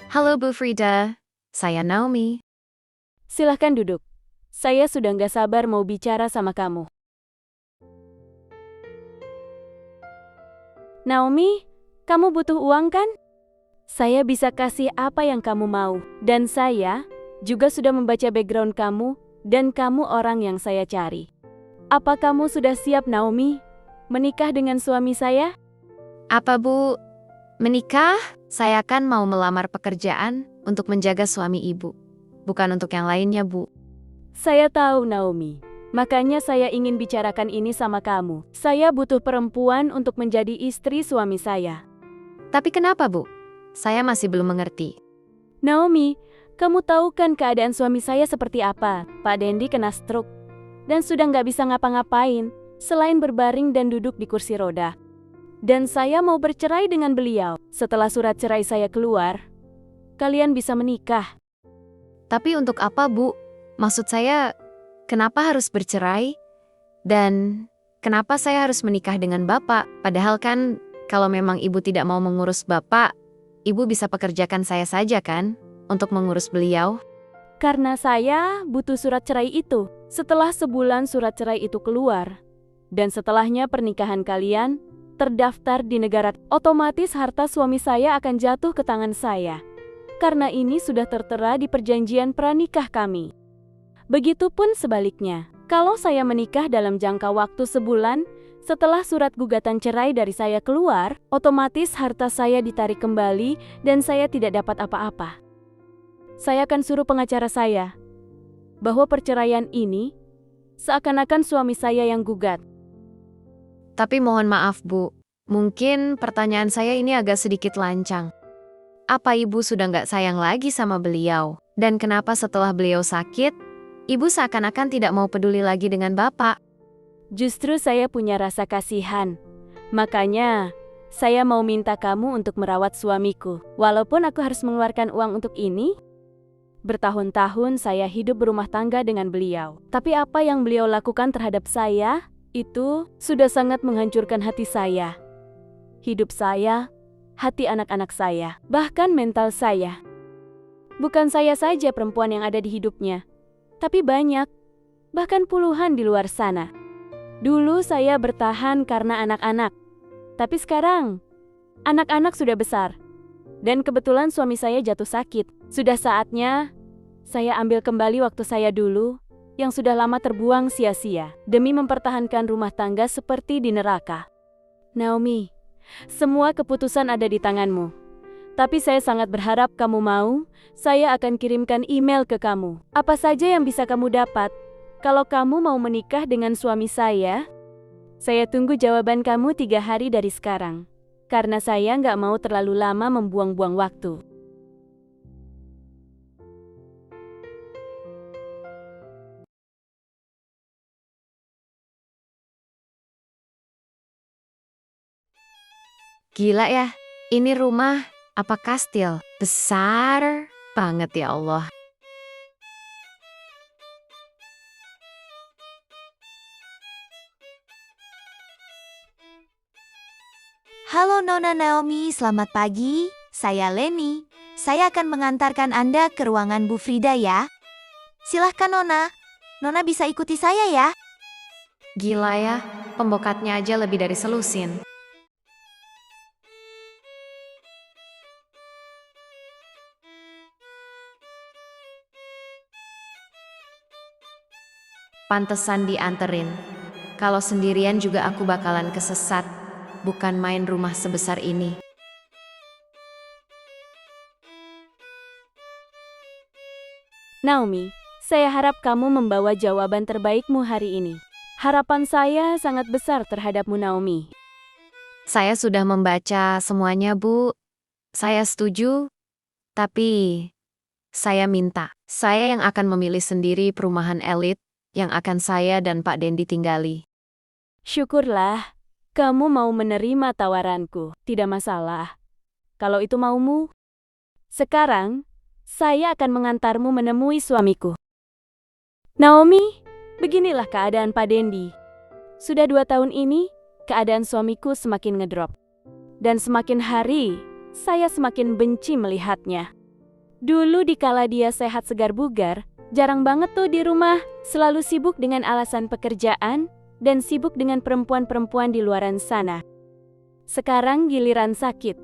Halo Bu Frida, saya Naomi. Silahkan duduk. Saya sudah nggak sabar mau bicara sama kamu. Naomi, kamu butuh uang kan? Saya bisa kasih apa yang kamu mau. Dan saya juga sudah membaca background kamu, dan kamu orang yang saya cari. Apa kamu sudah siap, Naomi? Menikah dengan suami saya? Apa Bu, menikah? Saya kan mau melamar pekerjaan untuk menjaga suami Ibu. Bukan untuk yang lainnya, Bu. Saya tahu, Naomi. Makanya saya ingin bicarakan ini sama kamu. Saya butuh perempuan untuk menjadi istri suami saya. Tapi kenapa, Bu? Saya masih belum mengerti. Naomi, kamu tahu kan keadaan suami saya seperti apa? Pak Dendi kena stroke dan sudah nggak bisa ngapa-ngapain selain berbaring dan duduk di kursi roda. Dan saya mau bercerai dengan beliau. Setelah surat cerai saya keluar, kalian bisa menikah. Tapi untuk apa, Bu? Maksud saya, kenapa harus bercerai? Dan kenapa saya harus menikah dengan Bapak? Padahal kan, kalau memang Ibu tidak mau mengurus Bapak, Ibu bisa pekerjakan saya saja kan? Untuk mengurus beliau. Karena saya butuh surat cerai itu. Setelah sebulan surat cerai itu keluar, dan setelahnya pernikahan kalian terdaftar di negara, otomatis harta suami saya akan jatuh ke tangan saya. Karena ini sudah tertera di perjanjian pranikah kami. Begitupun sebaliknya, kalau saya menikah dalam jangka waktu sebulan, setelah surat gugatan cerai dari saya keluar, otomatis harta saya ditarik kembali dan saya tidak dapat apa-apa. Saya akan suruh pengacara saya bahwa perceraian ini seakan-akan suami saya yang gugat. Tapi mohon maaf, Bu. Mungkin pertanyaan saya ini agak sedikit lancang. Apa Ibu sudah nggak sayang lagi sama beliau? Dan kenapa setelah beliau sakit, Ibu seakan-akan tidak mau peduli lagi dengan Bapak? Justru saya punya rasa kasihan. Makanya, saya mau minta kamu untuk merawat suamiku. Walaupun aku harus mengeluarkan uang untuk ini, bertahun-tahun saya hidup berumah tangga dengan beliau. Tapi apa yang beliau lakukan terhadap saya, itu sudah sangat menghancurkan hati saya. Hidup saya, hati anak-anak saya, bahkan mental saya. Bukan saya saja perempuan yang ada di hidupnya, tapi banyak, bahkan puluhan di luar sana. Dulu saya bertahan karena anak-anak, tapi sekarang anak-anak sudah besar. Dan kebetulan suami saya jatuh sakit. Sudah saatnya saya ambil kembali waktu saya dulu yang sudah lama terbuang sia-sia demi mempertahankan rumah tangga seperti di neraka. Naomi, semua keputusan ada di tanganmu. Tapi saya sangat berharap kamu mau, saya akan kirimkan email ke kamu. Apa saja yang bisa kamu dapat kalau kamu mau menikah dengan suami saya? Saya tunggu jawaban kamu 3 hari dari sekarang. Karena saya nggak mau terlalu lama membuang-buang waktu. Gila ya, ini rumah apa kastil? Besar banget ya Allah. Halo Nona Naomi, selamat pagi. Saya Leni. Saya akan mengantarkan Anda ke ruangan Bu Frida ya. Silahkan Nona. Nona bisa ikuti saya ya. Gila ya, pembokatnya aja lebih dari selusin. Pantesan dianterin. Kalau sendirian juga aku bakalan kesesat. Bukan main rumah sebesar ini. Naomi, saya harap kamu membawa jawaban terbaikmu hari ini. Harapan saya sangat besar terhadapmu, Naomi. Saya sudah membaca semuanya, Bu. Saya setuju. Tapi saya minta, saya yang akan memilih sendiri perumahan elit yang akan saya dan Pak Dendi tinggali. Syukurlah, kamu mau menerima tawaranku. Tidak masalah. Kalau itu maumu. Sekarang, saya akan mengantarmu menemui suamiku. Naomi, beginilah keadaan Pak Dendi. Sudah 2 tahun ini, keadaan suamiku semakin ngedrop. Dan semakin hari, saya semakin benci melihatnya. Dulu dikala dia sehat segar bugar, jarang banget tuh di rumah, selalu sibuk dengan alasan pekerjaan dan sibuk dengan perempuan-perempuan di luaran sana. Sekarang giliran sakit.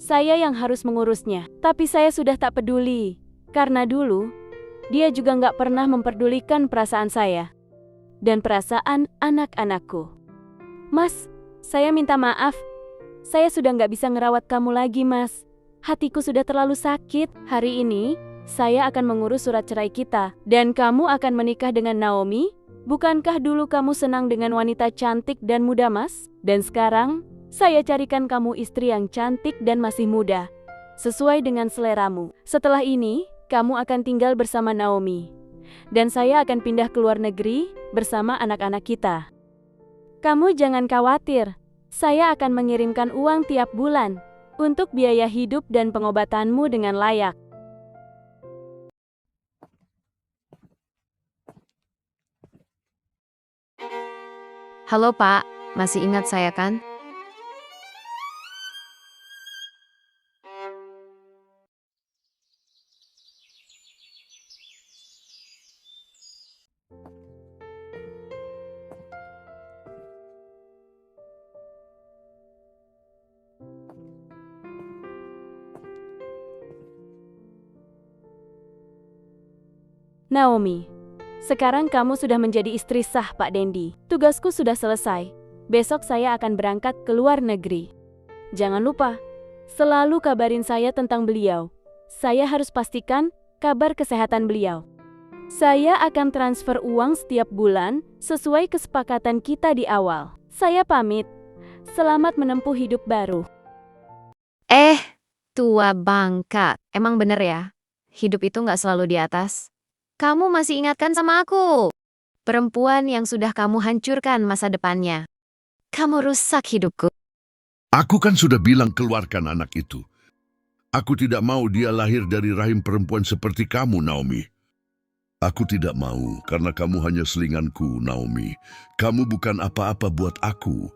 Saya yang harus mengurusnya, tapi saya sudah tak peduli. Karena dulu, dia juga nggak pernah memperdulikan perasaan saya dan perasaan anak-anakku. Mas, saya minta maaf. Saya sudah nggak bisa ngerawat kamu lagi, Mas. Hatiku sudah terlalu sakit. Hari ini, saya akan mengurus surat cerai kita. Dan kamu akan menikah dengan Naomi? Bukankah dulu kamu senang dengan wanita cantik dan muda, Mas? Dan sekarang, saya carikan kamu istri yang cantik dan masih muda, sesuai dengan seleramu. Setelah ini, kamu akan tinggal bersama Naomi. Dan saya akan pindah ke luar negeri bersama anak-anak kita. Kamu jangan khawatir, saya akan mengirimkan uang tiap bulan untuk biaya hidup dan pengobatanmu dengan layak. Halo Pak, masih ingat saya kan? Naomi, sekarang kamu sudah menjadi istri sah Pak Dendi. Tugasku sudah selesai. Besok saya akan berangkat ke luar negeri. Jangan lupa, selalu kabarin saya tentang beliau. Saya harus pastikan kabar kesehatan beliau. Saya akan transfer uang setiap bulan sesuai kesepakatan kita di awal. Saya pamit. Selamat menempuh hidup baru. Tua bangka. Emang bener ya? Hidup itu nggak selalu di atas. Kamu masih ingatkan sama aku? Perempuan yang sudah kamu hancurkan masa depannya. Kamu rusak hidupku. Aku kan sudah bilang keluarkan anak itu. Aku tidak mau dia lahir dari rahim perempuan seperti kamu, Naomi. Aku tidak mau karena kamu hanya selinganku, Naomi. Kamu bukan apa-apa buat aku.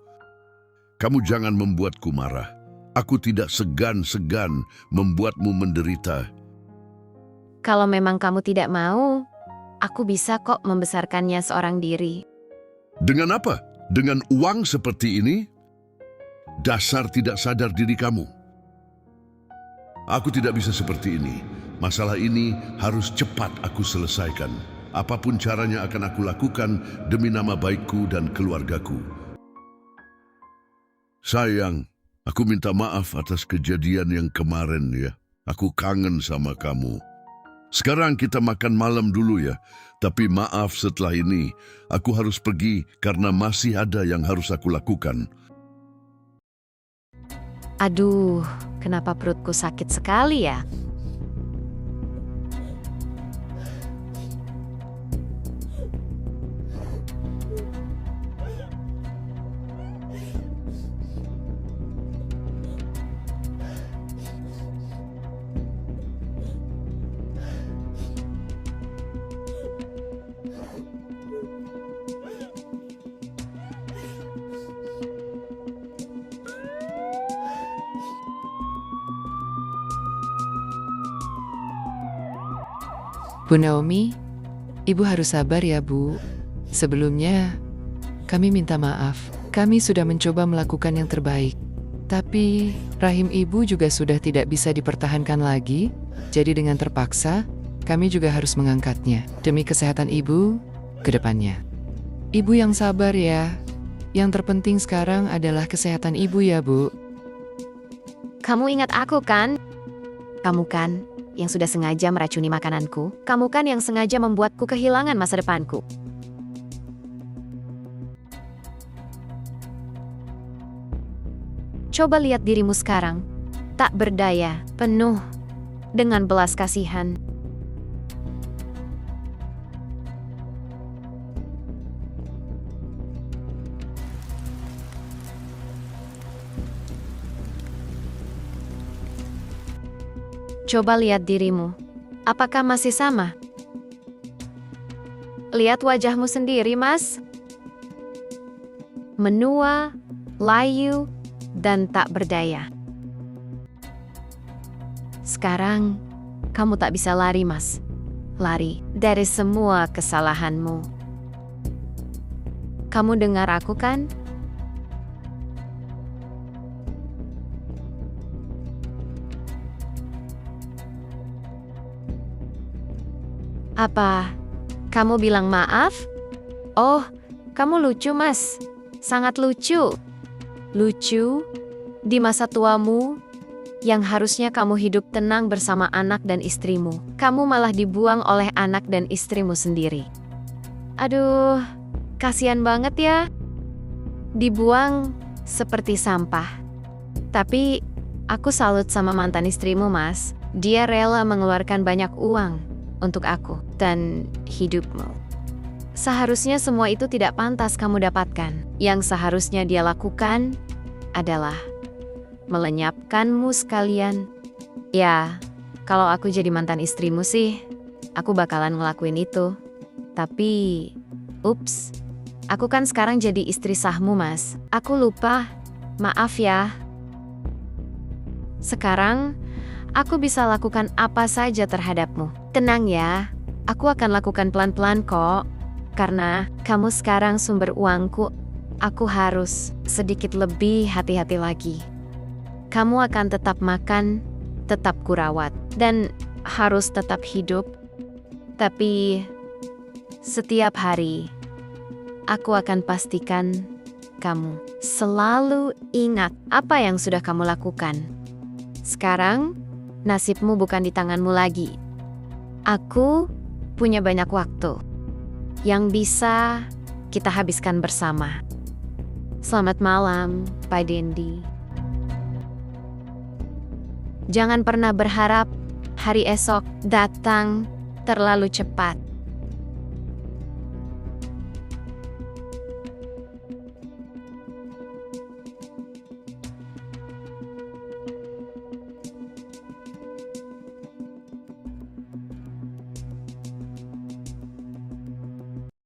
Kamu jangan membuatku marah. Aku tidak segan-segan membuatmu menderita. Kalau memang kamu tidak mau, aku bisa kok membesarkannya seorang diri. Dengan apa? Dengan uang seperti ini? Dasar tidak sadar diri kamu. Aku tidak bisa seperti ini. Masalah ini harus cepat aku selesaikan. Apapun caranya akan aku lakukan demi nama baikku dan keluargaku. Sayang, aku minta maaf atas kejadian yang kemarin ya. Aku kangen sama kamu. Sekarang kita makan malam dulu ya. Tapi maaf setelah ini, aku harus pergi karena masih ada yang harus aku lakukan. Aduh, kenapa perutku sakit sekali ya? Bu Naomi, Ibu harus sabar ya Bu. Sebelumnya, kami minta maaf. Kami sudah mencoba melakukan yang terbaik. Tapi, rahim Ibu juga sudah tidak bisa dipertahankan lagi. Jadi dengan terpaksa, kami juga harus mengangkatnya. Demi kesehatan Ibu, ke depannya. Ibu yang sabar ya. Yang terpenting sekarang adalah kesehatan Ibu ya Bu. Kamu ingat aku kan? Kamu kan yang sudah sengaja meracuni makananku. Kamu kan yang sengaja membuatku kehilangan masa depanku. Coba lihat dirimu sekarang. Tak berdaya, penuh dengan belas kasihan. Coba lihat dirimu. Apakah masih sama? Lihat wajahmu sendiri, Mas. Menua, layu, dan tak berdaya. Sekarang, kamu tak bisa lari, Mas. Lari dari semua kesalahanmu. Kamu dengar aku kan? Apa? Kamu bilang maaf? Oh, kamu lucu, Mas. Sangat lucu. Lucu di masa tuamu yang harusnya kamu hidup tenang bersama anak dan istrimu. Kamu malah dibuang oleh anak dan istrimu sendiri. Aduh, kasihan banget ya. Dibuang seperti sampah. Tapi aku salut sama mantan istrimu, Mas. Dia rela mengeluarkan banyak uang untuk aku dan hidupmu. Seharusnya semua itu tidak pantas kamu dapatkan. Yang seharusnya dia lakukan adalah melenyapkanmu sekalian. Ya, kalau aku jadi mantan istrimu sih, aku bakalan ngelakuin itu. Tapi, ups, aku kan sekarang jadi istri sahmu, Mas. Aku lupa, maaf ya. Sekarang, aku bisa lakukan apa saja terhadapmu. Tenang ya, aku akan lakukan pelan-pelan kok. Karena kamu sekarang sumber uangku, aku harus sedikit lebih hati-hati lagi. Kamu akan tetap makan, tetap kurawat, dan harus tetap hidup. Tapi setiap hari, aku akan pastikan kamu selalu ingat apa yang sudah kamu lakukan. Sekarang, nasibmu bukan di tanganmu lagi. Aku punya banyak waktu yang bisa kita habiskan bersama. Selamat malam, Pak Dendi. Jangan pernah berharap hari esok datang terlalu cepat.